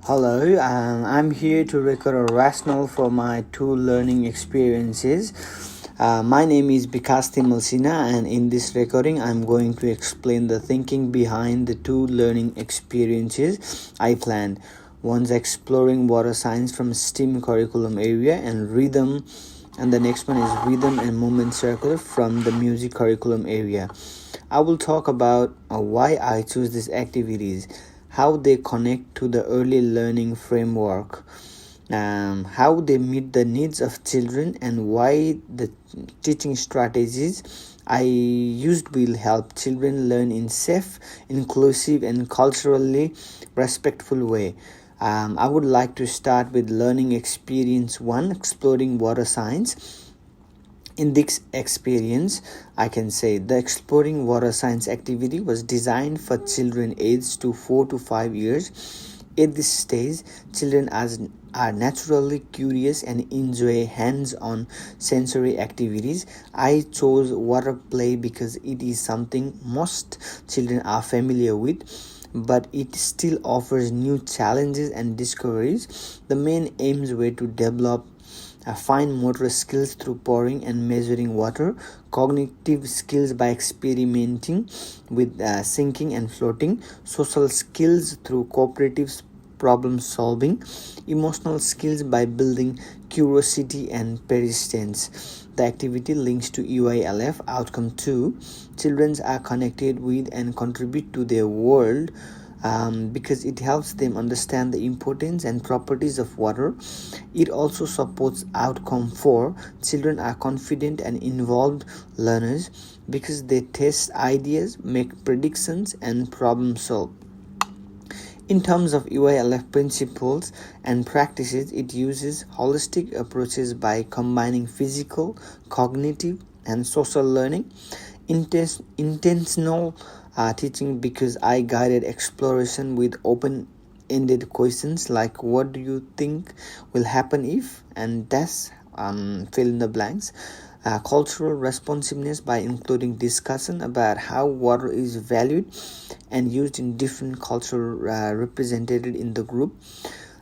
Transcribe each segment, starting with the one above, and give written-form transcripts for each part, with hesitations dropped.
Hello, I'm here to record a rationale for my two learning experiences. My name is Bikas Timulsina, and in this recording, I'm going to explain the thinking behind the two learning experiences I planned. One's exploring water science from STEAM curriculum area and rhythm, and the next one is rhythm and movement circle from the music curriculum area. I will talk about why I choose these activities, how they connect to the early learning framework, how they meet the needs of children, and why the teaching strategies I used will help children learn in safe, inclusive, and culturally respectful way. I would like to start with learning experience one, exploring water science. In this experience, I can say the exploring water science activity was designed for children aged to 4 to 5 years. At this stage, children are naturally curious and enjoy hands-on sensory activities. I chose water play because it is something most children are familiar with, but it still offers new challenges and discoveries. The main aims were to develop fine motor skills through pouring and measuring water, cognitive skills by experimenting with sinking and floating, social skills through cooperative problem solving, emotional skills by building curiosity and persistence. The activity links to EYLF outcome 2. Children are connected with and contribute to their world because it helps them understand the importance and properties of water. It also supports outcome 4. Children are confident and involved learners because they test ideas, make predictions, and problem solve. In terms of EYLF principles and practices, it uses holistic approaches by combining physical, cognitive, and social learning. Intentional teaching because I guided exploration with open-ended questions like what do you think will happen if, and that's fill in the blanks. Cultural responsiveness by including discussion about how water is valued and used in different cultures represented in the group.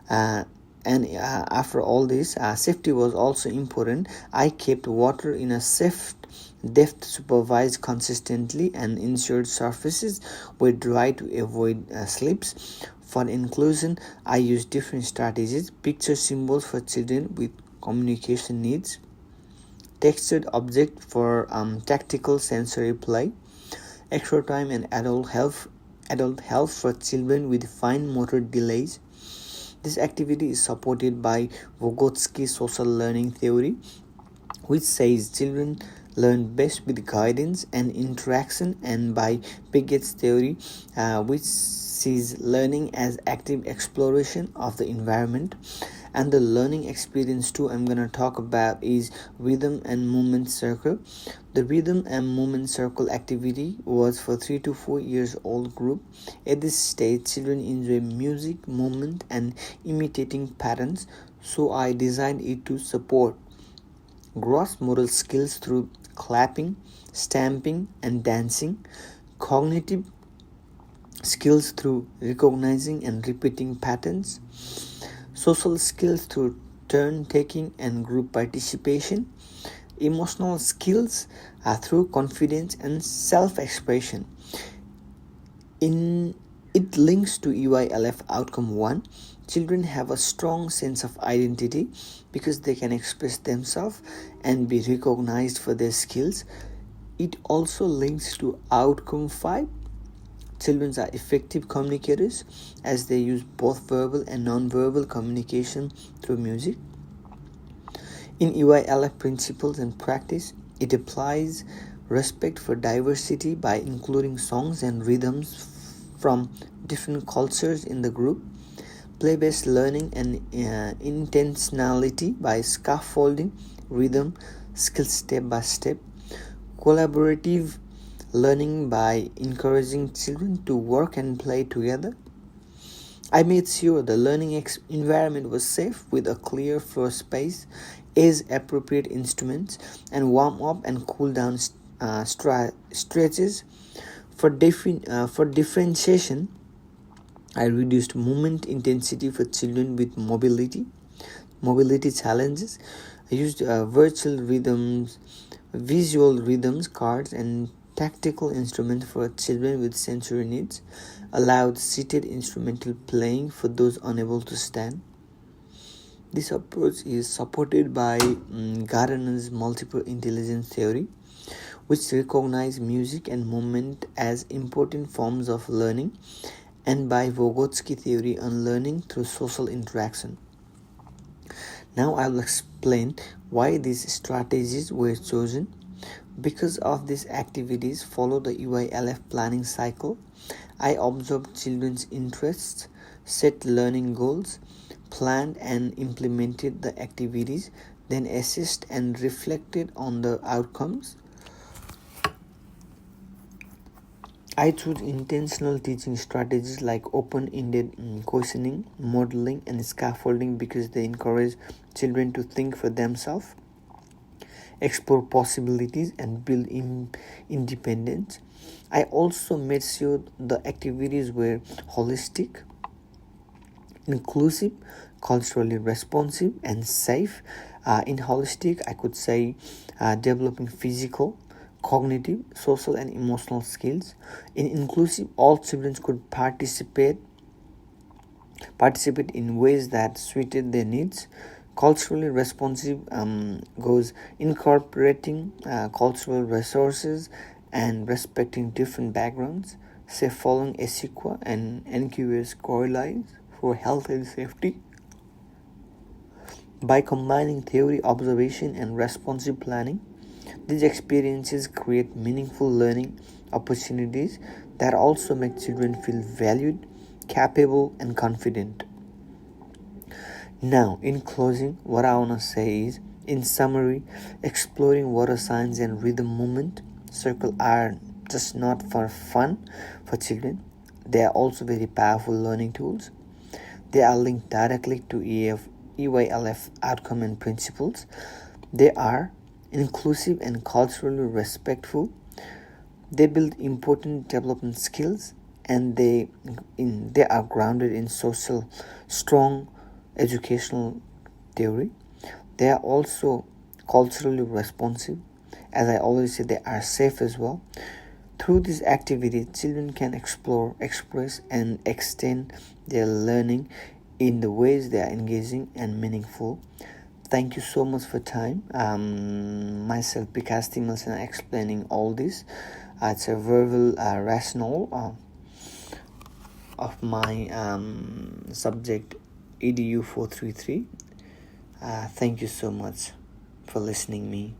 And after all this, safety was also important. I kept water in a safe depth, supervised consistently, and ensured surfaces were dry to avoid slips. For inclusion, I used different strategies: picture symbols for children with communication needs, textured object for tactical sensory play, extra time and adult help for children with fine motor delays. This activity is supported by Vygotsky's social learning theory, which says children learn best with guidance and interaction, and by Pigot's theory, which sees learning as active exploration of the environment. And the learning experience too I'm going to talk about is rhythm and movement circle. The rhythm and movement circle activity was for 3 to 4 years old group. At this stage, children enjoy music, movement, and imitating patterns, so I designed it to support gross motor skills through clapping, stamping, and dancing, cognitive skills through recognizing and repeating patterns, social skills through turn taking and group participation, emotional skills through confidence and self expression. In it links to EYLF outcome 1. Children have a strong sense of identity because they can express themselves and be recognized for their skills. It also links to outcome 5. Children are effective communicators as they use both verbal and non-verbal communication through music. In EYLF principles and practice, it applies respect for diversity by including songs and rhythms from different cultures in the group, play-based learning and intentionality by scaffolding rhythm skills step by step, collaborative learning by encouraging children to work and play together. I made sure the learning environment was safe with a clear floor space, age-appropriate instruments, and warm-up and cool-down stretches. For differentiation, I reduced movement intensity for children with mobility challenges. I used visual rhythms cards, and tactical instruments for children with sensory needs. Allowed seated instrumental playing for those unable to stand. This approach is supported by Gardner's multiple intelligence theory, which recognizes music and movement as important forms of learning, and by Vygotsky theory on learning through social interaction. Now I will explain why these strategies were chosen. Because of these activities follow the EYLF planning cycle, I observed children's interests, set learning goals, planned and implemented the activities, then assessed and reflected on the outcomes. I chose intentional teaching strategies like open-ended questioning, modeling, and scaffolding because they encourage children to think for themselves, explore possibilities, and build independence. I also made sure the activities were holistic, inclusive, culturally responsive, and safe. In holistic, I could say developing physical, cognitive, social, and emotional skills. In inclusive, all children could participate in ways that suited their needs. Culturally responsive goes incorporating cultural resources and respecting different backgrounds, say following ESIQA and NQS guidelines for health and safety. By combining theory, observation, and responsive planning, these experiences create meaningful learning opportunities that also make children feel valued, capable, and confident. Now, in closing, what I want to say is, in summary, exploring water signs and rhythm movement circle are just not for fun for children. They are also very powerful learning tools. They are linked directly to EYLF outcome and principles. They are inclusive and culturally respectful. They build important development skills, and they are grounded in social, strong educational theory. They are also culturally responsive. As I always say, they are safe as well. Through this activity, children can explore, express, and extend their learning in the ways they are engaging and meaningful. Thank you so much for time. Myself, Vikas Timilson, explaining all this. It's a verbal rationale of my subject EDU 433. Thank you so much for listening me.